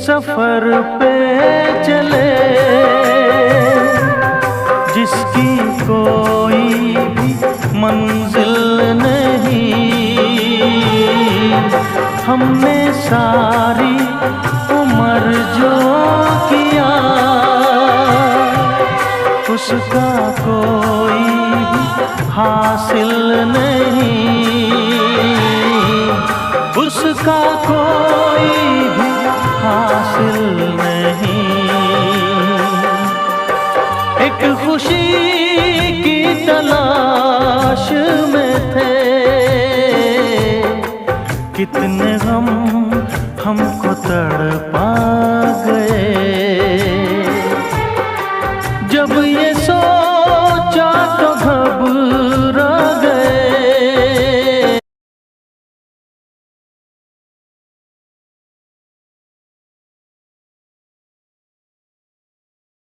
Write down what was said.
सफर पे चले, जिसकी कोई भी मंजिल नहीं। हमने सारी उम्र जो किया, उसका कोई भी हासिल नहीं, उसका कोई भी हासिल नहीं। एक खुशी की तलाश में थे, कितने गम हमको तड़प